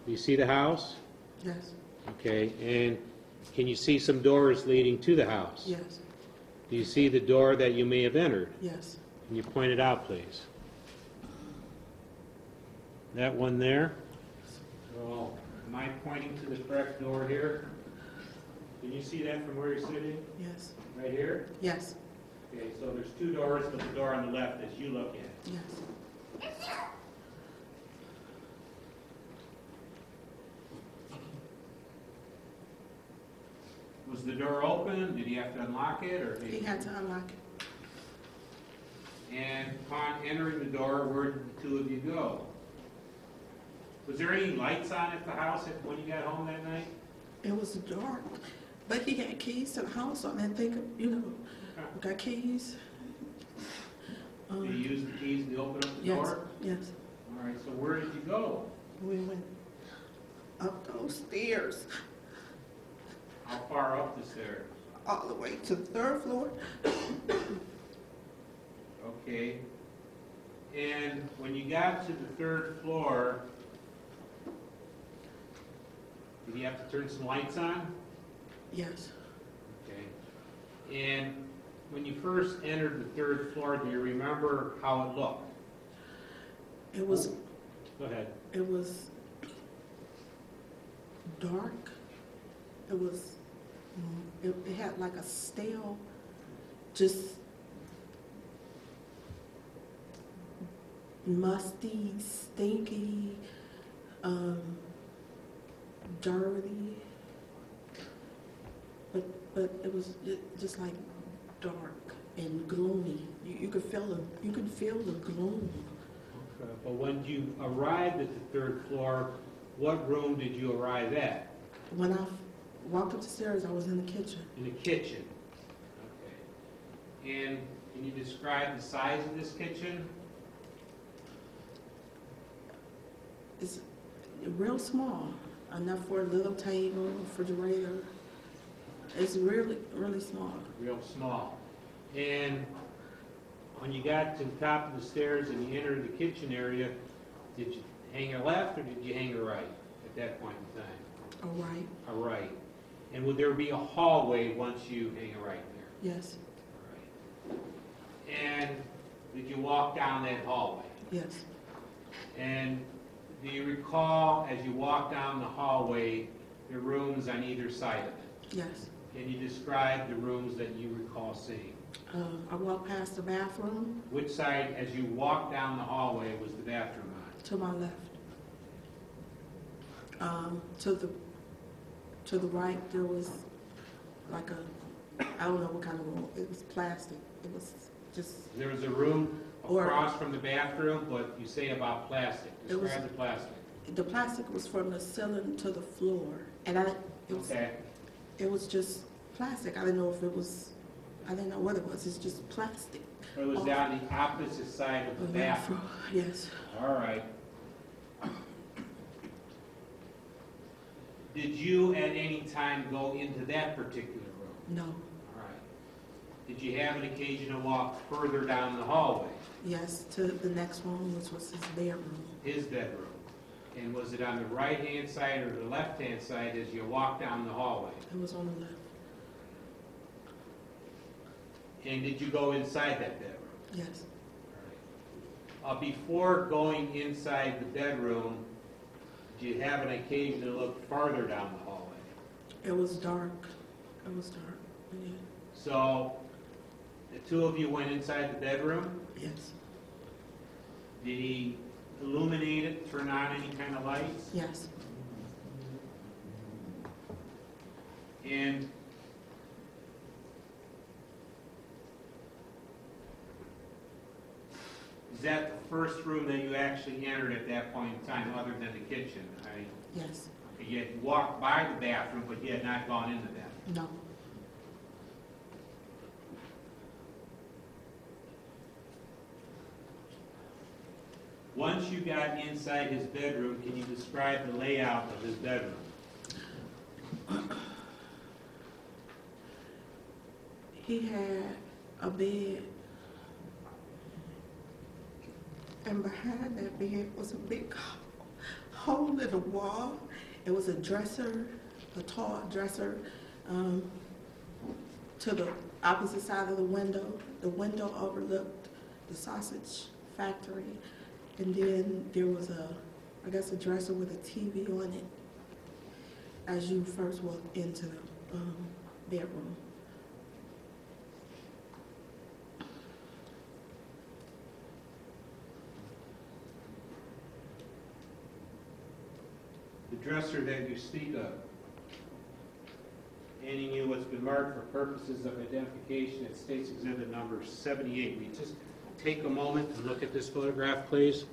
Do you see the house? Yes. Okay, and can you see some doors leading to the house? Yes. Do you see the door that you may have entered? Yes. Can you point it out, please? That one there? So, am I pointing to the correct door here? Can you see that from where you're sitting? Yes. Right here? Yes. Okay, so there's two doors, but the door on the left as you look at. Yes. Was the door open? Did he have to unlock it, or He had to unlock it. And upon entering the door, where did the two of you go? Was there any lights on at the house when you got home that night? It was dark, but he had keys to the house, so I didn't think, we got keys. Did you use the keys to open up the Yes. door? Yes. All right, so where did you go? We went up those stairs, How far up the stairs? all the way to the third floor. Okay. And when you got to the third floor, did you have to turn some lights on? Yes. Okay. And when you first entered the third floor, do you remember how it looked? It was, Go ahead. it was dark. It was, it had like a stale, just musty, stinky, dirty, but it was just like dark and gloomy. You could feel the gloom. Okay. But when you arrived at the third floor, what room did you arrive at? When I walked up the stairs, I was in the kitchen. In the kitchen. Okay. And can you describe the size of this kitchen? It's real small, enough for a little table, refrigerator. It's really, really small. Real small. And when you got to the top of the stairs and you entered the kitchen area, did you hang a left or did you hang a right at that point in time? All right. A right. And would there be a hallway once you hang a right there? Yes. All right. And did you walk down that hallway? Yes. And do you recall, as you walked down the hallway, the rooms on either side of it? Yes. Can you describe the rooms that you recall seeing? I walked past the bathroom. Which side, as you walked down the hallway, was the bathroom on? To my left. To the right, there was like I don't know what kind of room. It was plastic. It was just. There was a room across from the bathroom, but you say about plastic. Describe the plastic. The plastic was from the ceiling to the floor, and it was just plastic. I didn't know if it was. I didn't know what it was. It's just plastic. It was down the opposite side of the bathroom. Yes. All right. Did you at any time go into that particular room? No. All right. Did you have an occasion to walk further down the hallway? Yes, to the next room, which was his bedroom. His bedroom. And was it on the right-hand side or the left-hand side as you walked down the hallway? It was on the left. And did you go inside that bedroom? Yes. All right. Before going inside the bedroom, did you have an occasion to look farther down the hallway? It was dark. It was dark. Yeah. So, the two of you went inside the bedroom? Yes. Did he illuminate it, turn on any kind of lights? Yes. And is that the first room that you actually entered at that point in time, other than the kitchen? Yes. You had walked by the bathroom, but you had not gone in the bathroom? No. Once you got inside his bedroom, can you describe the layout of his bedroom? He had a bed, and behind that bed was a big hole in the wall. It was a dresser, a tall dresser, to the opposite side of the window. The window overlooked the sausage factory. And then there was I guess a dresser with a TV on it as you first walked into the bedroom. The dresser that you speak of, handing you what's been marked for purposes of identification at State's Exhibit number 78. Will you just take a moment and look at this photograph, please?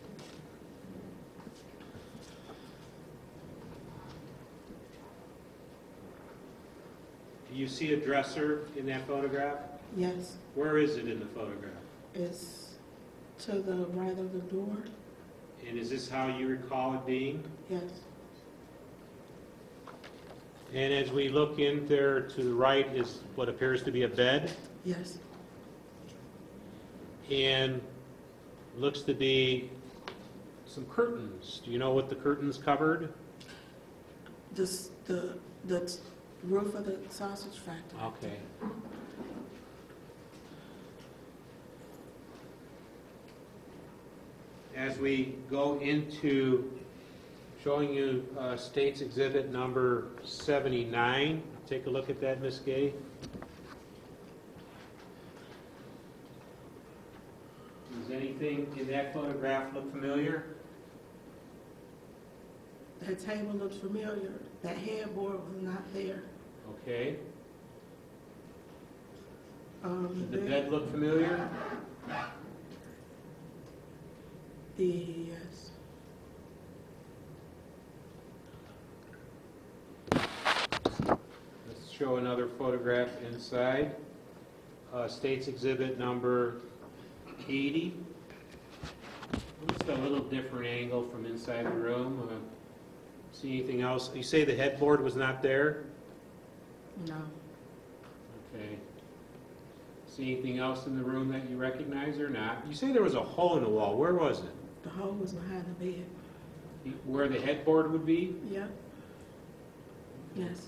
Do you see a dresser in that photograph? Yes, Where is it in the photograph? it's to the right of the door. And is this how you recall it being? Yes, And as we look in there to the right is what appears to be a bed, yes, and looks to be some curtains. Do you know what the curtains covered? this, the roof of the sausage factory. Okay. As we go into showing you State's Exhibit number 79, take a look at that, Ms. Gay. Does anything in that photograph look familiar? That table looks familiar. That headboard was not there. Okay. Did the There- bed look familiar? Yes. Let's show another photograph inside. State's Exhibit number 80. Just a little different angle from inside the room. See anything else? You say the headboard was not there? No. Okay. See anything else in the room that you recognize or not? You say there was a hole in the wall. Where was it? The hole was behind the bed. Where the headboard would be? Yep. Yes.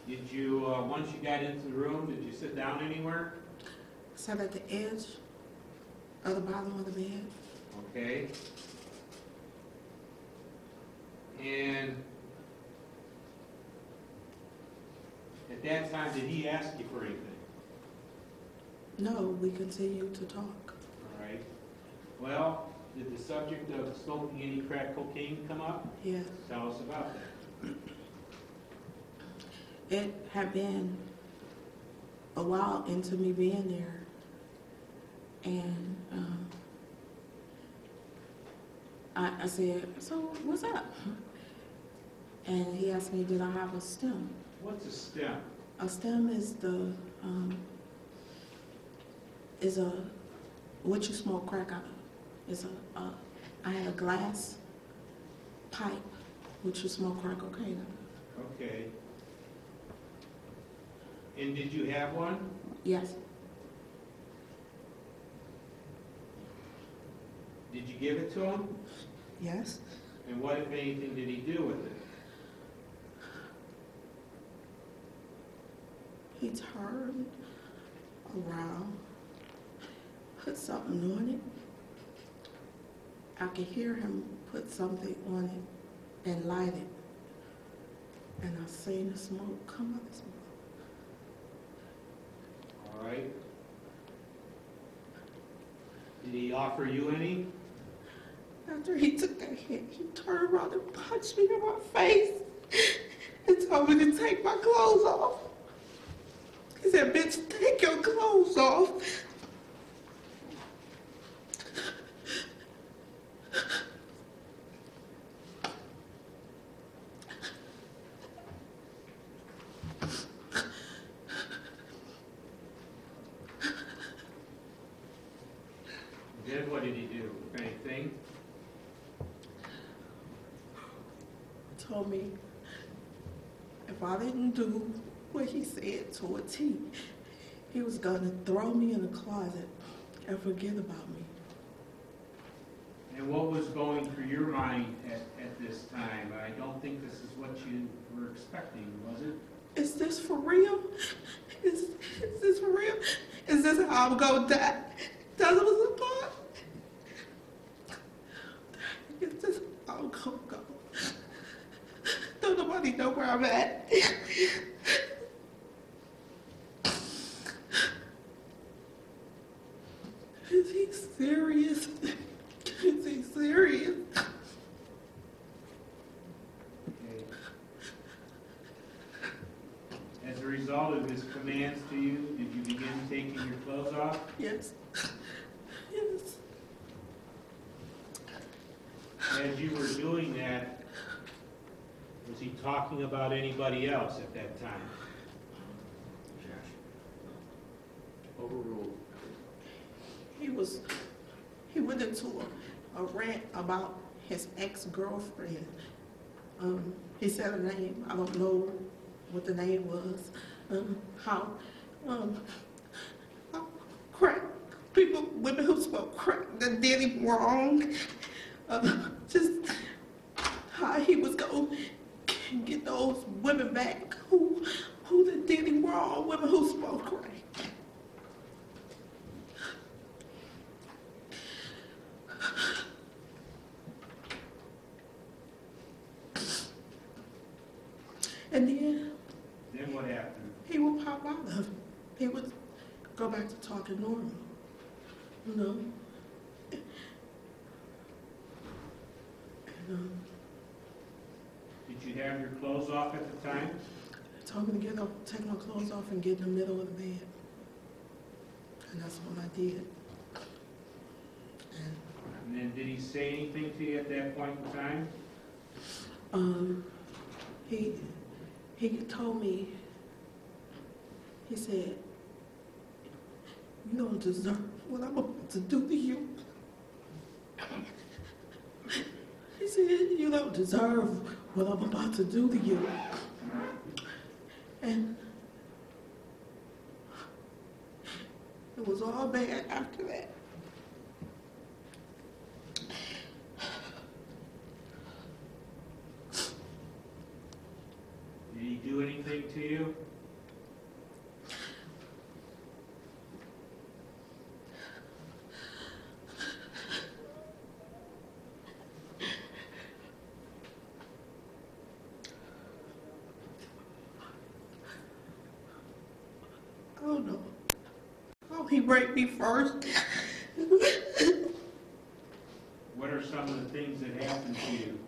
Did you, once you got into the room, did you sit down anywhere? Sat at the edge of the bottom of the bed. Okay. And at that time, did he ask you for anything? No, we continued to talk. All right. Well, did the subject of smoking any crack cocaine come up? Yes. Tell us about that. It had been a while into me being there, and I said, "So what's up?" And he asked me, "Did I have a stem?" What's a stem? A stem is what you smoke crack out of. I had a glass pipe which you smoke crack cocaine out of. Okay. And did you have one? Yes. Did you give it to him? Yes. And what, if anything, did he do with it? He turned around, put something on it. I could hear him put something on it and light it. And I seen the smoke come out of his mouth. All right. Did he offer you any? After he took that hit, he turned around and punched me in my face and told me to take my clothes off. He said, "Bitch, take your clothes off." Then what did he do? told me if I didn't do what he said to a T, he was gonna throw me in the closet and forget about me. And what was going through your mind at this time? I don't think this is what you were expecting, was it? Is this for real? Is this for real? Is this how I'm gonna die? That was the thought. Is this how I'm gonna go? Don't nobody know where I'm at. Is he serious? Is he serious? Okay. As a result of his commands to you, did you begin taking your clothes off? Yes. Yes. As you were doing that, was he talking about anybody else at that time? Overruled. He went into a rant about his ex-girlfriend. He said a name. I don't know what the name was. How crack people, women who smoke crack, that did him wrong. Just how he was going to get those women back who did him wrong, women who smoke crack. And Then what happened? he would pop out of it. He would go back to talking normal, you know. And, Did you have your clothes off at the time? he told me to take my clothes off and get in the middle of the bed. And that's what I did. And then did he say anything to you at that point in time? He told me, he said, you don't deserve what I'm about to do to you. He said, you don't deserve what I'm about to do to you. And it was all bad after that. Did he do anything to you? I don't know. Oh, he raped me first. What are some of the things that happened to you?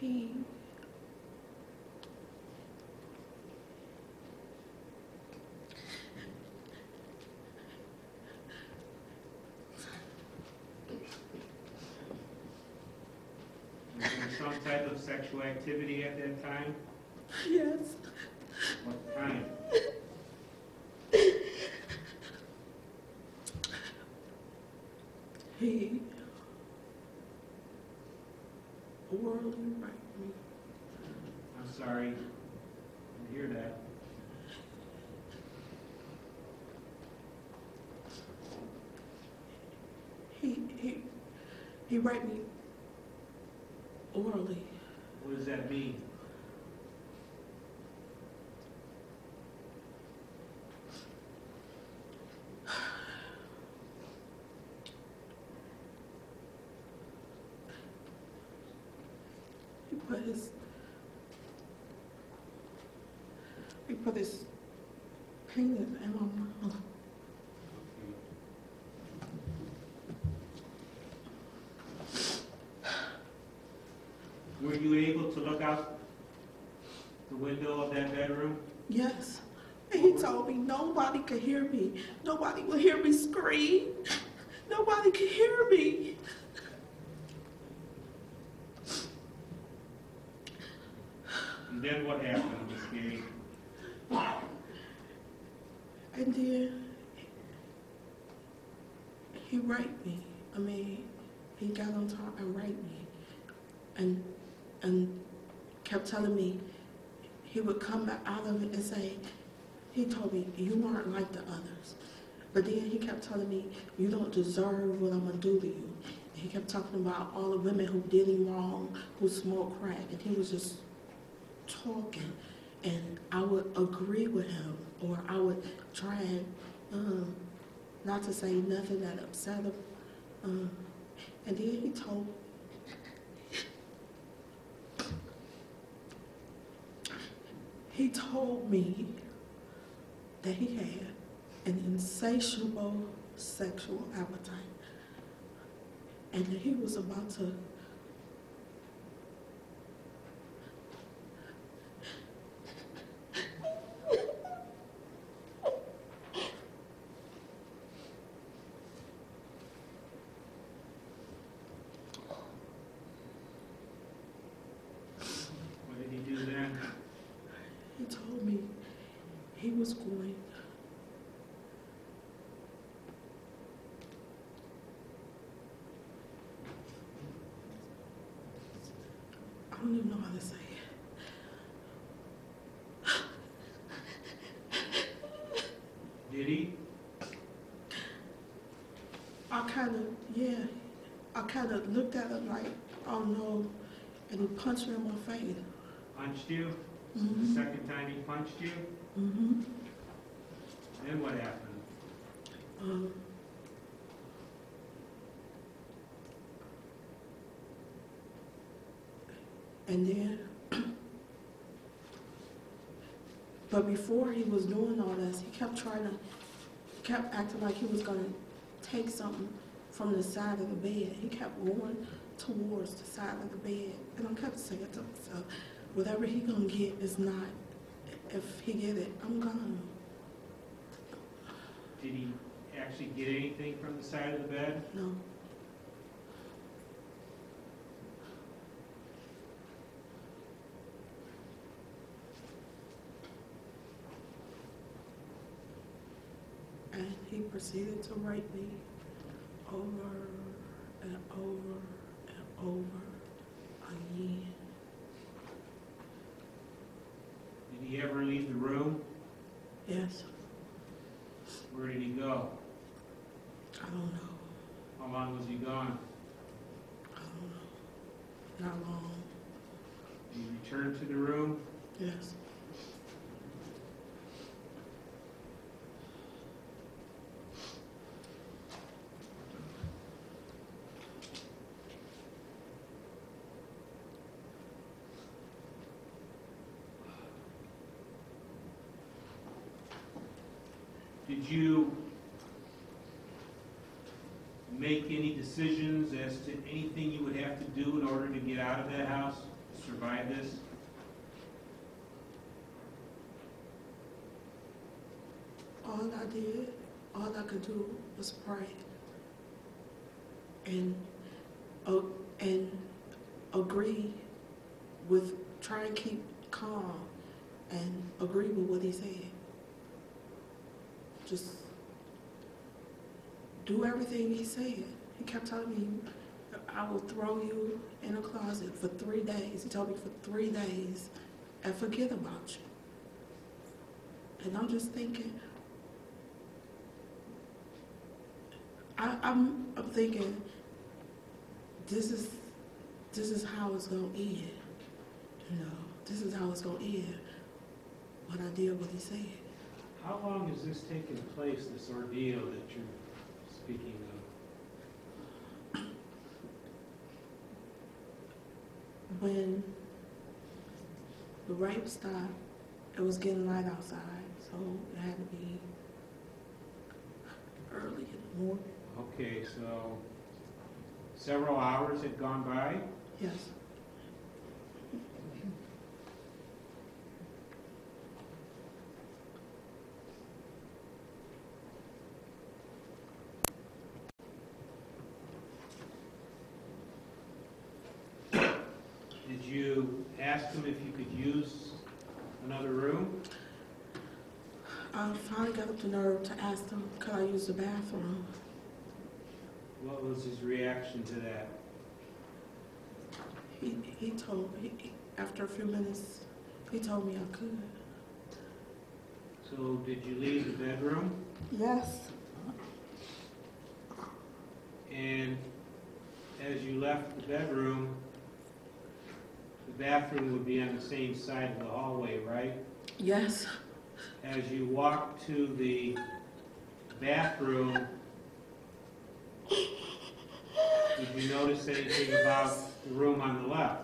He Was there some type of sexual activity at that time? yes. What kind? He orally raped me. I'm sorry. I didn't hear that. He raped me orally. What does that mean? He put his penis in my mouth. were you able to look out the window of that bedroom? Yes. And he told me nobody could hear me. Nobody would hear me scream. Nobody could hear me. And then what happened, Miss Gay? And then he raped me. I mean, he got on top and raped me. And kept telling me he would come back out of it and say, he told me, you aren't like the others. But then he kept telling me, you don't deserve what I'm going to do to you. And he kept talking about all the women who did him wrong, who smoked crack. And he was just talking. And I would agree with him, or I would try and not to say nothing that upset him. And then he told me that he had an insatiable sexual appetite, and that he was about to What did he do then? he told me he was going I don't even know how to say it. Did he? I kind of looked at him like, oh no, and he punched me in my face. Punched you? Mm-hmm. The second time he punched you? Mm-hmm. Then what happened? And then, but before he was doing all this, he kept acting like he was gonna take something from the side of the bed. He kept going towards the side of the bed. And I kept saying to myself, whatever he gonna get is not, if he get it, I'm gone. Did he actually get anything from the side of the bed? No. And he proceeded to rape me over and over and over again. Did he ever leave the room? Yes. Where did he go? I don't know. How long was he gone? I don't know. Not long. Did he return to the room? Yes. Did you make any decisions as to anything you would have to do in order to get out of that house, to survive this? All I did, all I could do was pray and agree with, try and keep calm and agree with what he said. Just do everything he said. He kept telling me, I will throw you in a closet for 3 days. He told me for 3 days and forget about you. And I'm just thinking, I'm thinking, this is how it's gonna end. You know, this is how it's gonna end. But I did what he said. How long has this taken place, this ordeal that you're speaking of? When the rape stopped, it was getting light outside, so it had to be early in the morning. Okay, so several hours had gone by. Yes. ask him if you could use another room? I finally got up the nerve to ask him, could I use the bathroom? What was his reaction to that? He told me, after a few minutes, he told me I could. So did you leave the bedroom? Yes. And as you left the bedroom, the bathroom would be on the same side of the hallway, right? Yes. As you walked to the bathroom, did you notice anything about the room on the left?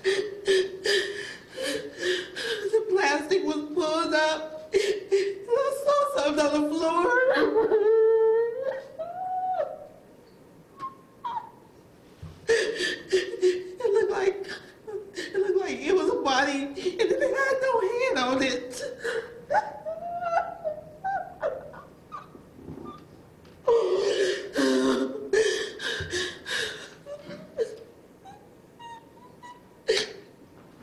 The plastic was pulled up. I saw something on the floor. It looked like it was a body, and it had no hand on it.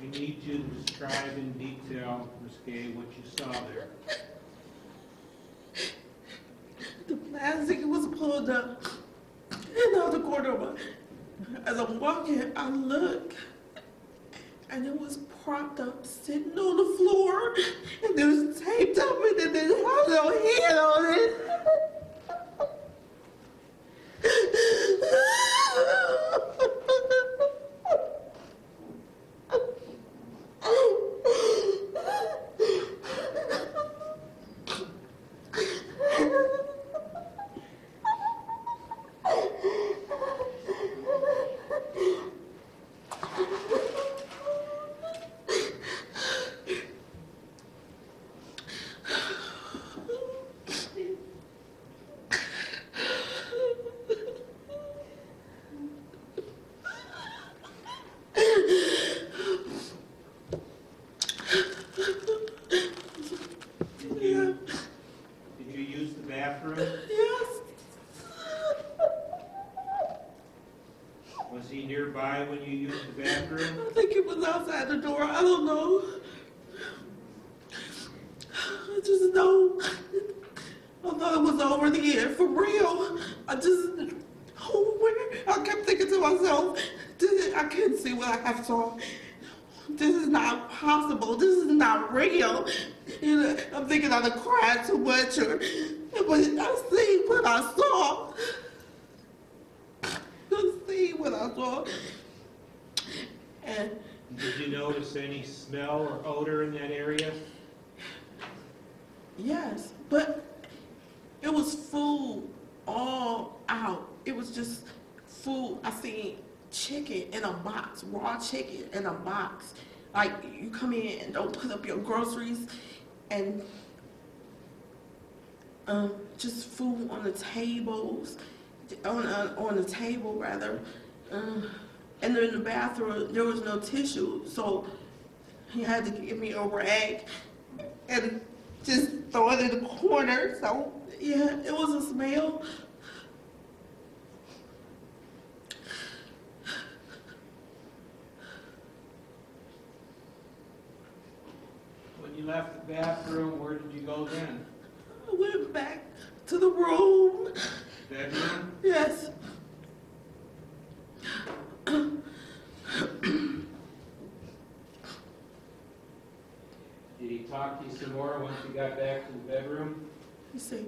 I need you to describe in detail, Ms. Gay, what you saw there. The plastic was pulled up in the other corner of my. As I'm walking, I look, and it was propped up, sitting on the floor, and it was taped up, and it didn't have no hand on it. Did you use the bathroom? Yes. Was he nearby when you used the bathroom? I think it was outside the door. I don't know. I just know. I thought it was over the end, for real. I kept thinking to myself, I can't see what I saw. This is not possible. This is not real. You know, I'm thinking I done cried too much, but I see what I saw. I see what I saw. And Did you notice any smell or odor in that area? yes, but it was food all out. It was just food. I seen chicken in a box, raw chicken in a box. Like, you come in and don't put up your groceries, and just food on the tables, on the table rather. And then in the bathroom, there was no tissue, so he had to give me a rag and just throw it in the corner. So yeah, it was a smell. When you left the bathroom, where did you go then? I went back to the room. Bedroom? Yes. Did he talk to you some more once you got back to the bedroom? He said,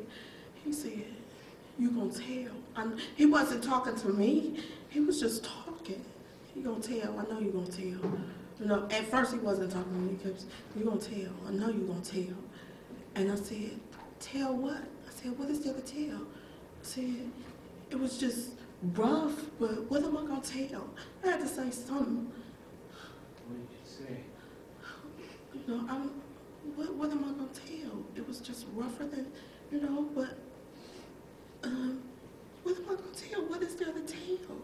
you gonna tell. He wasn't talking to me. He was just talking. You gonna tell. I know you gonna tell. You know, at first he wasn't talking to me. He kept, you gonna tell. I know you gonna tell. And I said, tell what? I said, what is there to tell? I said, it was just rough, but what am I gonna tell? I had to say something. What did you say? You know, what am I gonna tell? It was just rougher than, you know, but what am I gonna tell? What is there to tell?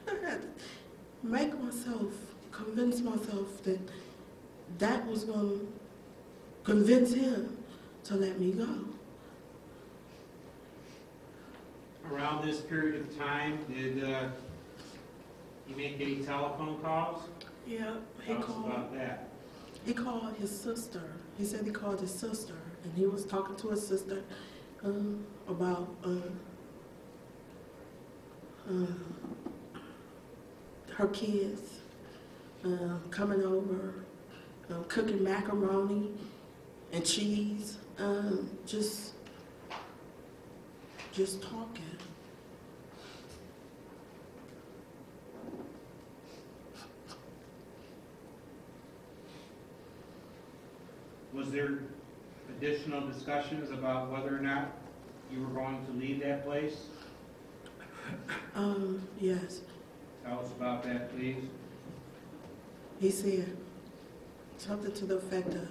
I had to make myself, convince myself that that was gonna convince him to let me go. Around this period of time, did he make any telephone calls? Yeah, he Tell us called. about that. He called his sister. He said he called his sister, and he was talking to his sister about her kids coming over, cooking macaroni and cheese, just talking. Was there additional discussions about whether or not you were going to leave that place? Yes. Tell us about that, please. He said something to the effect of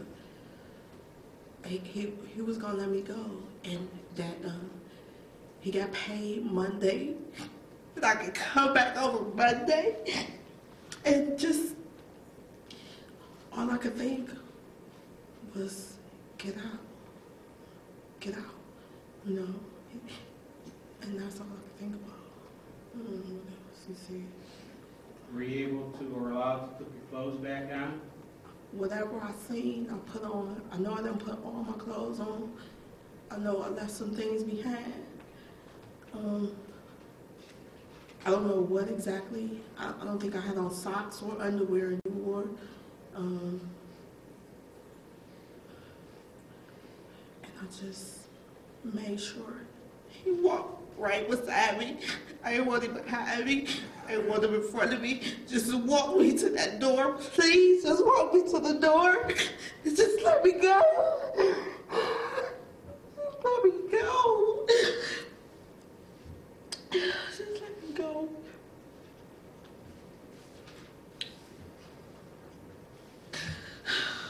he was gonna let me go, and that he got paid Monday, and I could come back over Monday, and just all I could think was get out, you know, and that's all I could think about. I don't know what else he said. Were you able to or allowed to put your clothes back on? Whatever I seen, I put on. I know I didn't put all my clothes on. I know I left some things behind. I don't know what exactly. I don't think I had on socks or underwear anymore. And I just made sure he walked right beside me. I didn't want him behind me. I didn't want him in front of me. Just walk me to that door, please. Just walk me to the door. Just let me go. Just let me go. Just let me go.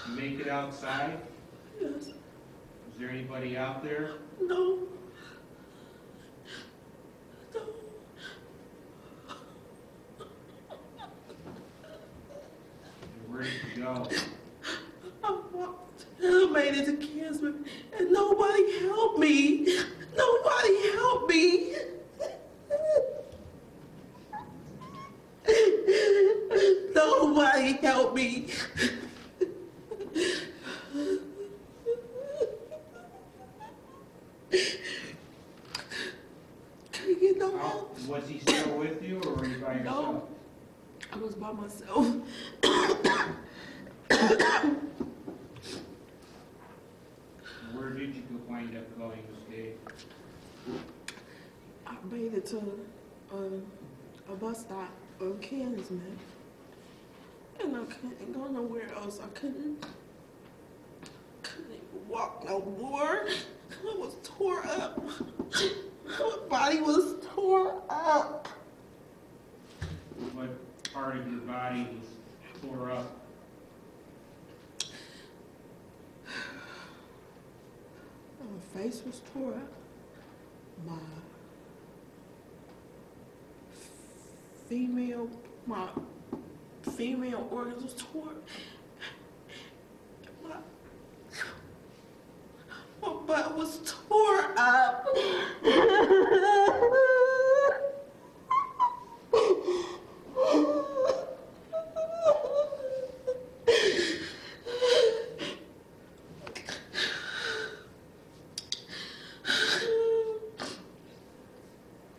You make it outside? Yes. Is there anybody out there? No. No. And where did you go? I walked and I made it to Kinsman, and nobody helped me. Nobody helped me. Nobody helped me. Couldn't get no help. Was he still with you, or were you by yourself? No, I was by myself. Where did you wind up going this day? I made it to a bus stop on Kinsman, and I couldn't go nowhere else. I couldn't even walk no more. I was tore up. My body was tore up. What part of your body was tore up? My face was tore up. My female organs was tore. My butt was tore up.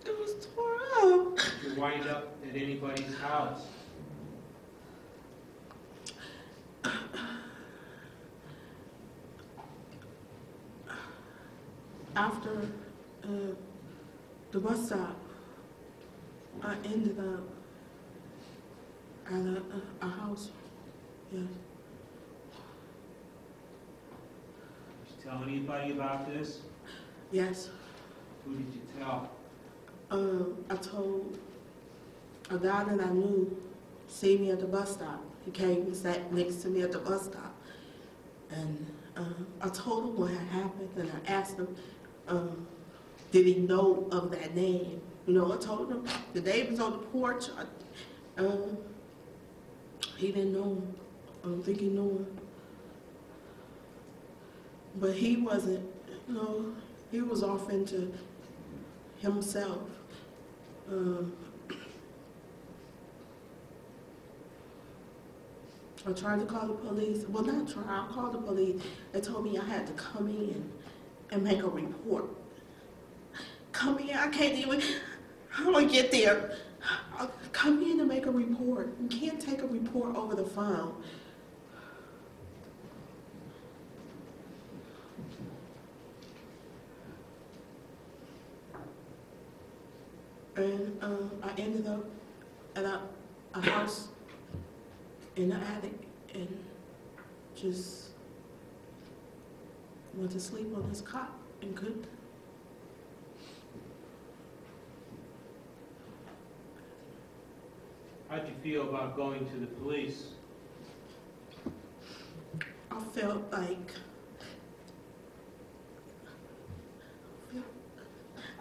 It was tore up. Did you wind up at anybody's house? After the bus stop, I ended up at a house. Yes. Did you tell anybody about this? Yes. Who did you tell? I told a guy that I knew, see me at the bus stop. He came and sat next to me at the bus stop. And I told him what had happened, and I asked him, did he know of that name? You know, I told him the day was on the porch. He didn't know him. I don't think he knew him. But he wasn't, you know, he was off into himself. I tried to call the police. Well, not try. I called the police. They told me I had to come in and make a report. Come in. I can't even. How do I get there? I'll come in and make a report. You can't take a report over the phone. And I ended up at a house in the attic and just went to sleep on this cot and couldn't. How'd you feel about going to the police? I felt like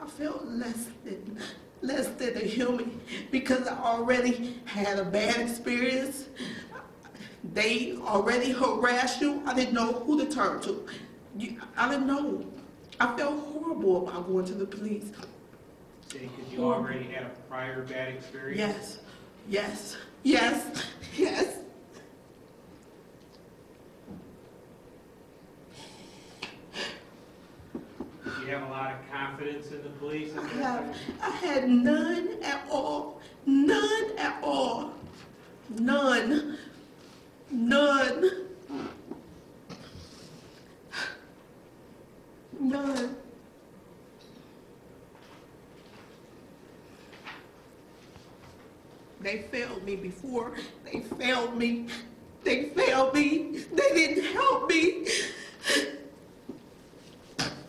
I felt less than a human because I already had a bad experience. They already harassed you. I didn't know who to turn to. I didn't know. I felt horrible about going to the police. Say, because you already had a prior bad experience? Yes. Do you have a lot of confidence in the police? I had none at all. None at all. None. They failed me before. They failed me. They didn't help me.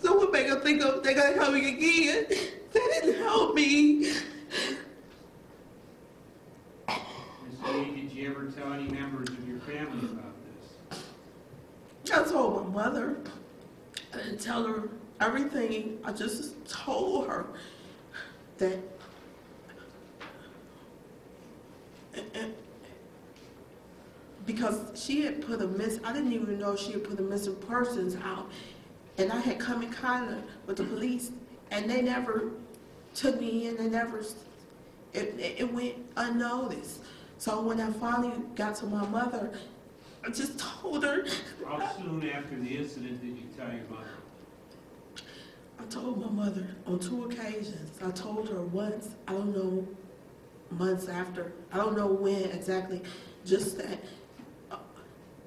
So what make them think they're gonna help me again? They didn't help me. Ms. Gay, did you ever tell any members of your family about this? I told my mother. I didn't tell her everything. I just told her that because she had put I didn't even know she had put a missing persons out. And I had come in contact with the police, and they never took me in. It went unnoticed. So when I finally got to my mother, I just told her. How soon after the incident did you tell your mother? I told my mother on 2 occasions. I told her once, I don't know, months after. I don't know when exactly, just that.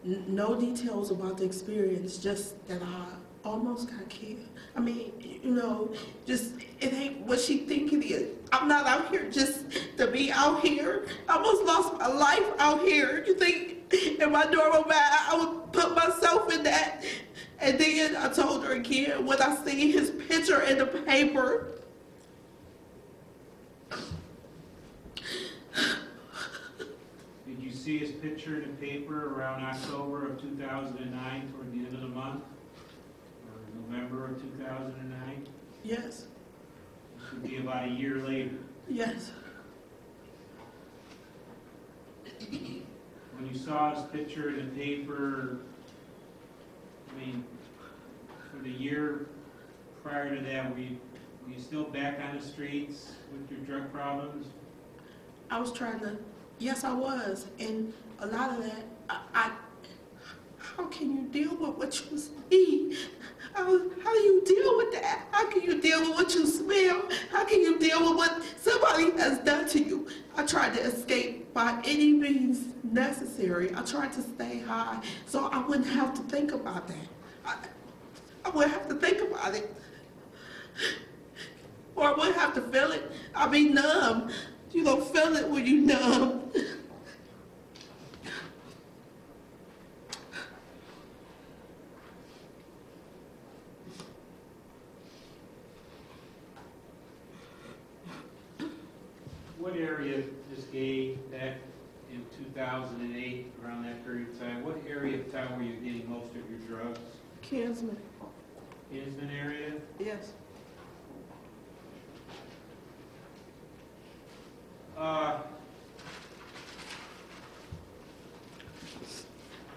No details about the experience, just that I almost got killed. I mean, just it ain't what she think it is. I'm not out here just to be out here. I almost lost my life out here. You think in my normal mind I would put myself in that? And then I told her again when I seen his picture in the paper. Did you see his picture in the paper around October of 2009, toward the end of the month? Or November of 2009? Yes. This would be about a year later. Yes. When you saw his picture in the paper, I mean, for the year prior to that, were you still back on the streets with your drug problems? I was trying to, yes I was, and a lot of that, how can you deal with what you see? How do you deal with that? How can you deal with what you smell? How can you deal with what somebody has done to you? I tried to escape by any means necessary. I tried to stay high so I wouldn't have to think about that. I wouldn't have to think about it. Or I wouldn't have to feel it. I'd be numb. You don't feel it when you're numb. What area, Ms. Gay, back in 2008, around that period of time, what area of town were you getting most of your drugs? Kinsman. Kinsman area? Yes.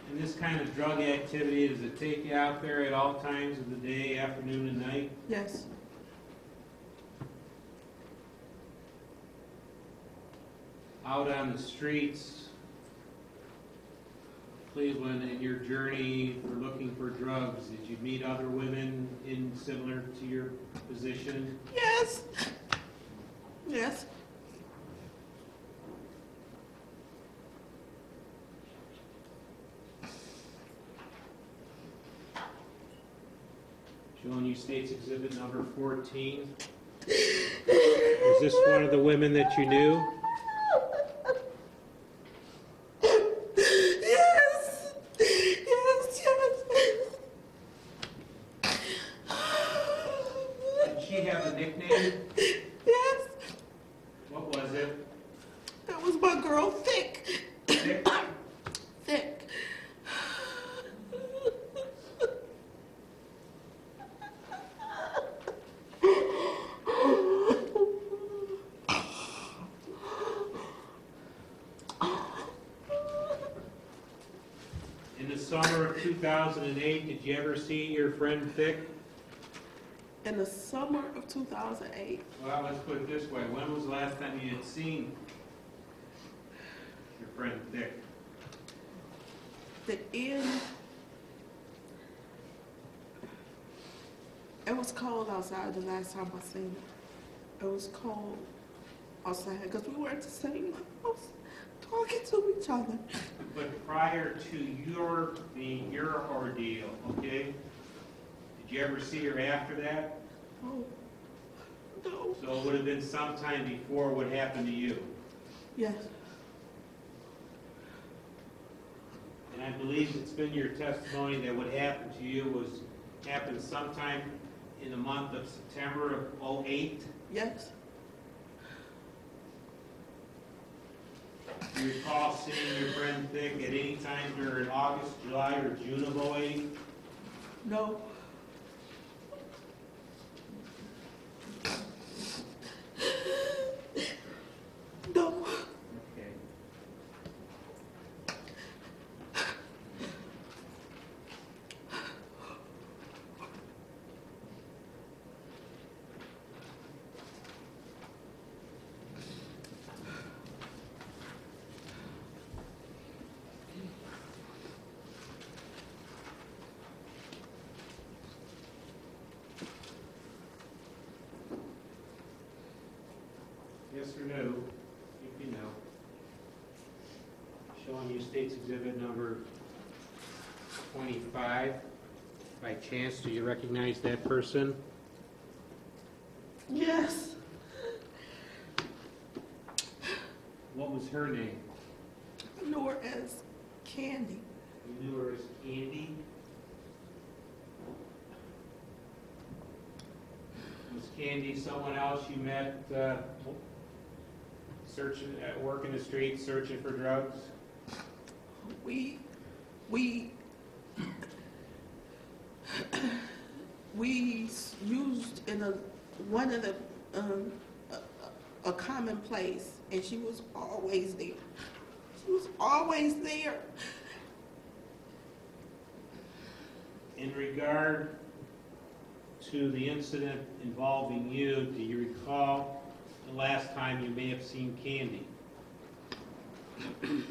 And this kind of drug activity, does it take you out there at all times of the day, afternoon and night? Yes. out on the streets, Cleveland, in your journey for looking for drugs, did you meet other women in similar to your position? Yes. Yes. Showing you State's Exhibit number 14. Is this one of the women that you knew? Yes. Yes, yes. Did she have a nickname? Yes. What was it? That was my girl, Thick. Nick? Thick. In the summer of 2008, did you ever see your friend Thick? In the summer of 2008. Well, let's put it this way. When was the last time you had seen your friend Thick? The end. It was cold outside the last time I seen it. It was cold outside because we were at the same house talking to each other. But prior to your ordeal, okay? Did you ever see her after that? Oh, no. So it would have been sometime before what happened to you. Yes. And I believe it's been your testimony that what happened to you happened sometime in the month of September of 08. Yes. Do you recall seeing your friend Thick at any time during August, July, or June of 08? No. No. Okay. Yes or no, if you know. Showing you State's Exhibit number 25. By chance, do you recognize that person? Yes. What was her name? I knew her as Candy. You knew her as Candy? Was Candy someone else you met searching at work in the streets, searching for drugs? We used in one of the a common place, and she was always there. She was always there. In regard to the incident involving you, do you recall the last time you may have seen Candy? Do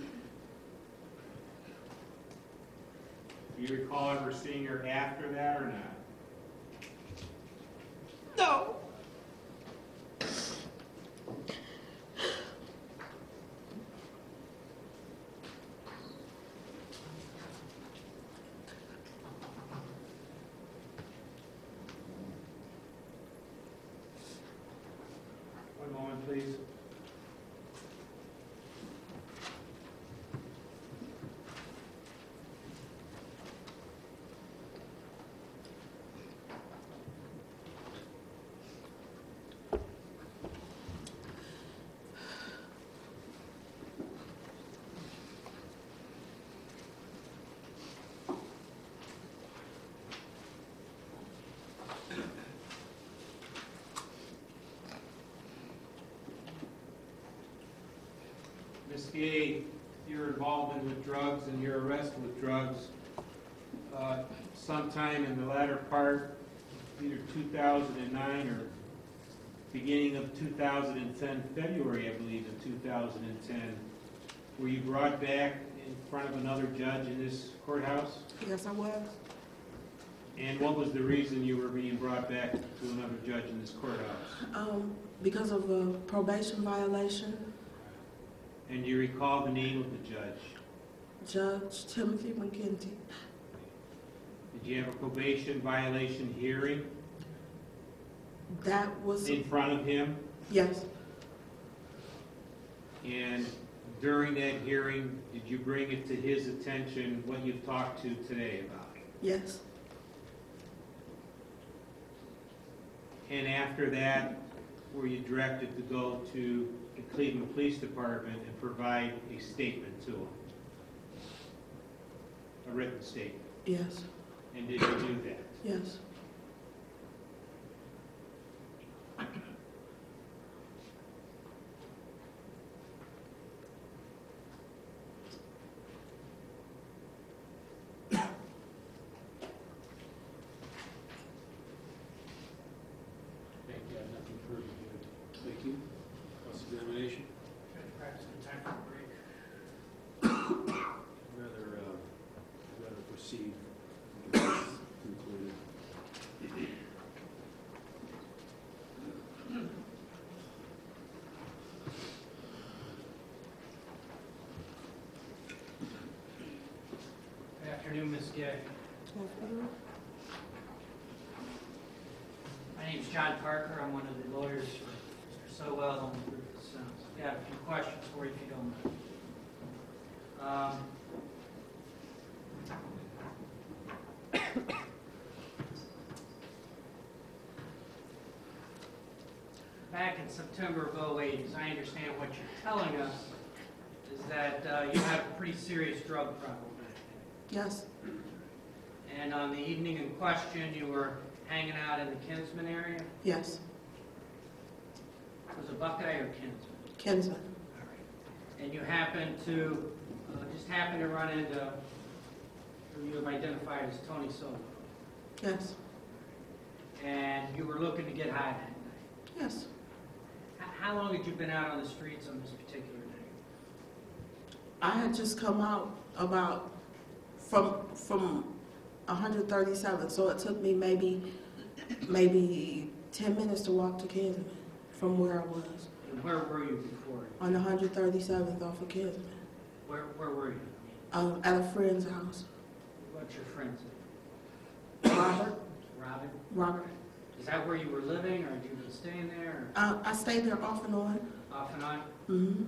you recall ever seeing her after that or not? No. One moment, please. Ms. Gay, your involvement with drugs and your arrest with drugs, sometime in the latter part, either 2009 or beginning of 2010, February, I believe, in 2010, were you brought back in front of another judge in this courthouse? Yes, I was. And what was the reason you were being brought back to another judge in this courthouse? Because of a probation violation. And do you recall the name of the judge? Judge Timothy McGinty. Did you have a probation violation hearing That was, in front of him? yes, And during that hearing, did you bring it to his attention what you've talked to today about? yes, And after that, were you directed to go to the Cleveland Police Department and provide a statement to him? A written statement? yes, And did you do that? yes. Thank you. I have nothing further to do. Thank you. Cross-examination? Time for a break. I'd rather proceed. Concluded. Good afternoon, Ms. Gay. My name's John Parker. I'm one of the lawyers for Mr. Sowell on the group of sons. I got a few questions for you if you don't mind. Back in September of 08, as I understand what you're telling us, is that you have a pretty serious drug problem back then. Yes, And on the evening in question, you were hanging out in the Kinsman area? yes, Was it Buckeye or Kinsman? Kinsman, All right. And you happened to, just happened to run into, who you have identified as Tony Sowell. yes, And you were looking to get high that night. yes. How long had you been out on the streets on this particular night? I had just come out about from 137, so it took me maybe 10 minutes to walk to Kinsman from where I was. And where were you before? On the 137th off of Kinsman, Where were you? at a friend's house. What's your friend's name? Robert, Robin? Is that where you were living, or had you been staying there, I stayed there off and on. or off and on? Mm-hmm.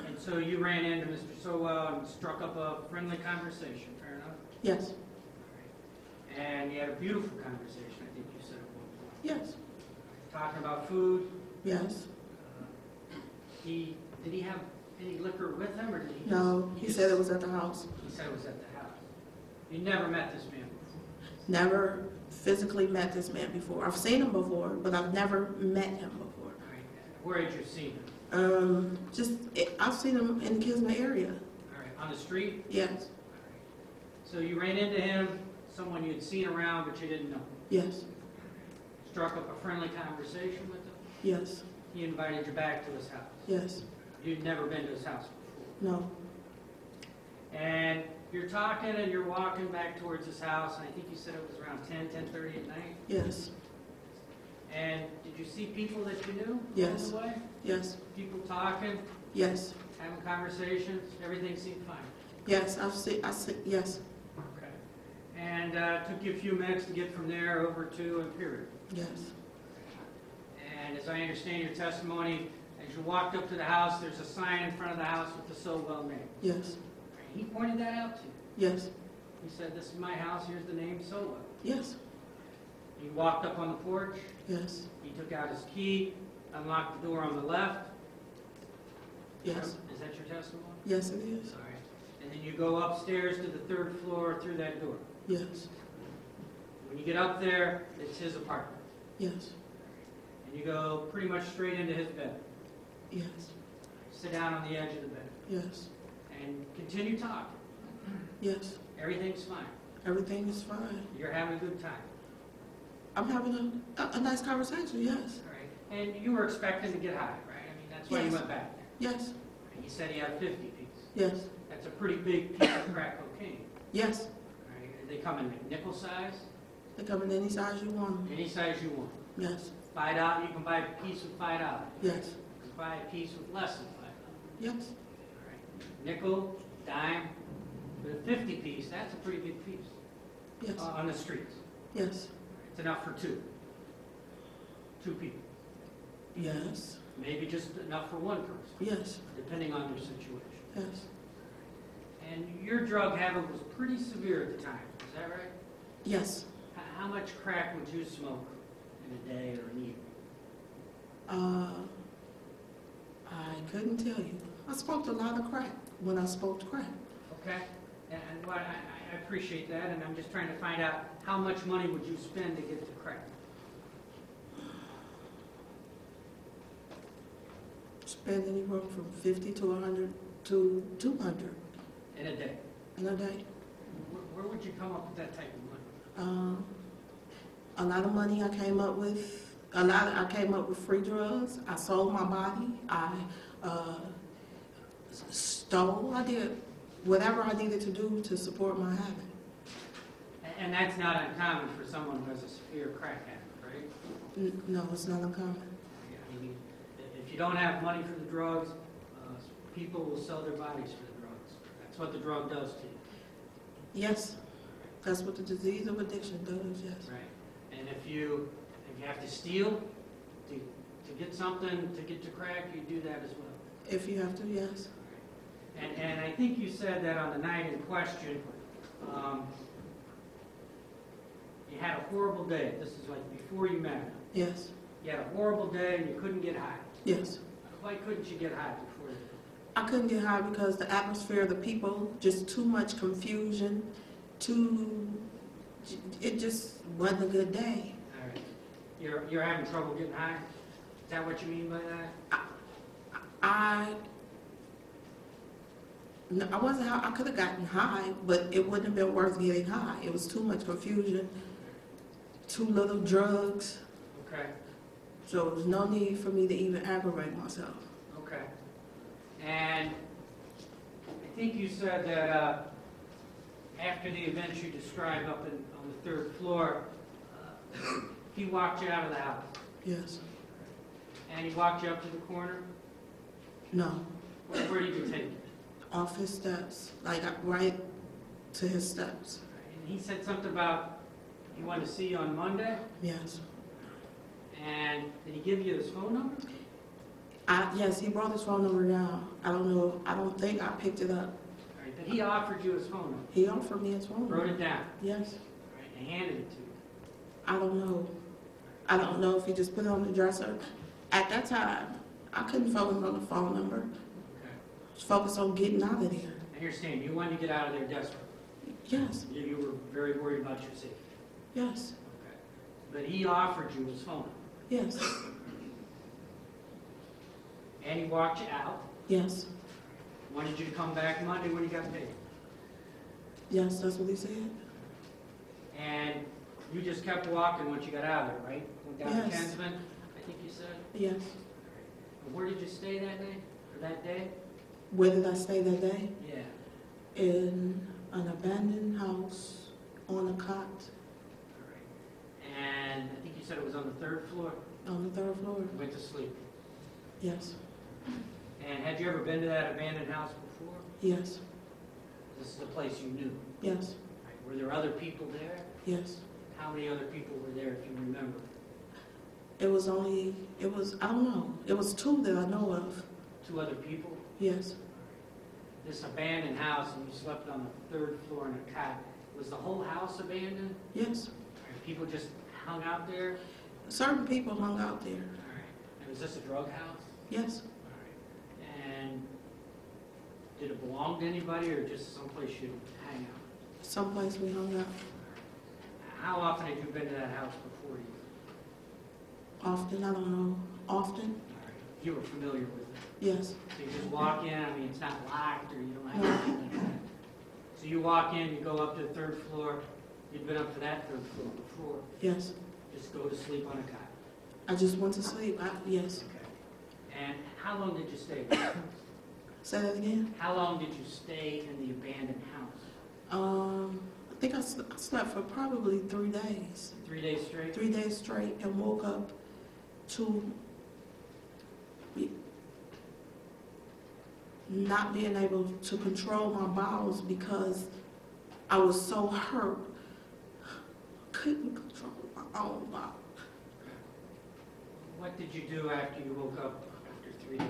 And so you ran into Mr. Sowell and struck up a friendly conversation, fair enough? Yes, And you had a beautiful conversation, I think you said at one point. yes, Talking about food. yes. Did he have any liquor with him, or did he? No, he said it was at the house. He said it was at the house. You never met this man before. Never physically met this man before. I've seen him before, but I've never met him before. All right. Where had you seen him? I've seen him in the Kismet area. All right. On the street? Yes, All right. So you ran into him, someone you had seen around but you didn't know. yes, Struck up a friendly conversation with him. yes, He invited you back to his house. yes, You'd never been to his house before. no, And you're talking and you're walking back towards his house, and I think you said it was around 10:30 at night. yes, And did you see people that you knew Yes. along the way? yes, People talking, yes, having conversations, everything seemed fine. yes, yes, Okay. And took you a few minutes to get from there over to Imperial. yes, And as I understand your testimony, as you walked up to the house, there's a sign in front of the house with the Sowell name. yes, He pointed that out to you. yes, He said, "This is my house, here's the name Sowell." yes, He walked up on the porch, yes, he took out his key, unlocked the door on the left. yes, Is that your testimony? yes, it is. All right. And then you go upstairs to the 3rd floor through that door. Yes, When you get up there, it's his apartment. yes, And you go pretty much straight into his bed. yes, Sit down on the edge of the bed yes, and continue talking. yes. Everything's fine. Everything is fine. You're having a good time. I'm having a nice conversation, yes. All right. And you were expecting to get high, right? I mean, that's why you Yes. went back there. Yes, He said he had a 50 piece. yes, That's a pretty big piece of crack cocaine. yes. All right. They come in nickel size, They come in any size you want 'em. any size you want. Yes, $5. You can buy a piece with $5. yes, You can buy a piece with less than $5. yes, All right. Nickel, dime, but a 50 piece, that's a pretty big piece yes, on the streets. yes, It's enough for two people. yes, Maybe just enough for one person, yes, depending on their situation. yes, And your drug habit was pretty severe at the time, is that right? yes. How much crack would you smoke in a day or an evening? I couldn't tell you. I smoked a lot of crack when I smoked crack. Okay? And what I appreciate that, and I'm just trying to find out how much money would you spend to get the crack? Spend anywhere from 50 to 100 to 200 In a day? in a day. Where would you come up with that type of money? A lot of money I came up with. I came up with free drugs. I sold my body. I stole. I did whatever I needed to do to support my habit. And that's not uncommon for someone who has a severe crack habit, right? No, it's not uncommon. I mean, if you don't have money for the drugs, people will sell their bodies for the drugs. That's what the drug does to you. Yes, that's what the disease of addiction does. Yes. Right. And if you have to steal to get something, to get to crack, you do that as well. If you have to, yes. And I think you said that on the night in question, you had a horrible day. This is like before you met him. Yes. You had a horrible day and you couldn't get high. Yes. Why couldn't you get high before you? I couldn't get high because the atmosphere, the people, just too much confusion, it just wasn't a good day. All right. You're having trouble getting high? Is that what you mean by that? No, I wasn't. I could have gotten high, but it wouldn't have been worth getting high. It was too much confusion, too little drugs. Okay. So there was no need for me to even aggravate myself. Okay. And I think you said that after the events you described up on the third floor, he walked you out of the house. Yes. And he walked you up to the corner? No. Where did you take you? Off his steps, like right to his steps. And he said something about he wanted to see you on Monday? Yes. And did he give you his phone number? Yes, he brought his phone number down. I don't know. I don't think I picked it up. All right, but he offered you his phone number. He offered me his phone number. Wrote it down. Yes. All right, and handed it to you. I don't know. I don't know if he just put it on the dresser. At that time, I couldn't focus on the phone number. Okay. I was focused on getting out of there. I understand. You wanted to get out of there desperately. Yes, You were very worried about your safety. yes, Okay. But he offered you his phone number. yes, And he walked you out. yes, Wanted you to come back Monday when you got paid. yes, that's what he said. And you just kept walking once you got out of there, right? Went down to Yes. Kensman, I think you said. Yes. And where did you stay that day? Or that day? Where did I stay that day? Yeah. In an abandoned house on a cot All right. And I think you said it was on the third floor. on the third floor. Went to sleep. Yes, And had you ever been to that abandoned house before? yes, This is a place you knew. yes, Right. Were there other people there? yes. How many other people were there, if you remember? I don't know. It was two that I know of. 2 other people? Yes, This abandoned house, and you slept on the third floor in a cot. Was the whole house abandoned? yes. Or people just hung out there? Certain people hung out there. All right. And was this a drug house? Yes, All right. And did it belong to anybody, or just someplace you hang out? someplace we hung out. How often had you been to that house before you? Often, I don't know. Often, All right. You were familiar with it. yes, So you just walk in, I mean, it's not locked, or you don't have anything like that. So you walk in, you go up to the third floor. You'd been up to that third floor before. yes, Just go to sleep on a cot? I just went to sleep. Yes. Okay. And how long did you stay there? Say that again. How long did you stay in the abandoned house? I think I slept for probably 3 days. 3 days straight? 3 days straight, and woke up to not being able to control my bowels because I was so hurt. Couldn't control my own bowels. What did you do after you woke up after 3 days?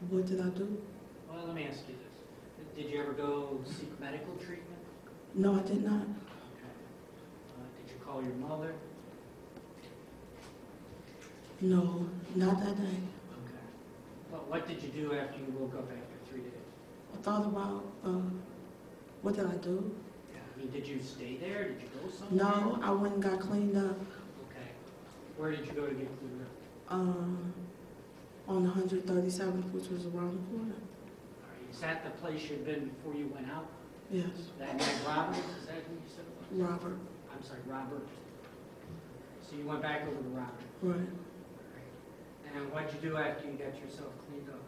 What did I do? Well, let me ask you this. Did you ever go seek medical treatment? No, I did not. Okay. Did you call your mother? No, not that day. Okay. Well, what did you do after you woke up after 3 days? I thought about, what did I do? Yeah. I mean, did you stay there? Did you go somewhere? No, I went and got cleaned up, Okay. Where did you go to get cleaned up? on 137th, which was around the corner. All right. Is that the place you'd been before you went out? Yes, That night, Robert? Is that who you said it was? Robert. I'm sorry, Robert. So you went back over to Robert. Right. And what'd you do after you got yourself cleaned up?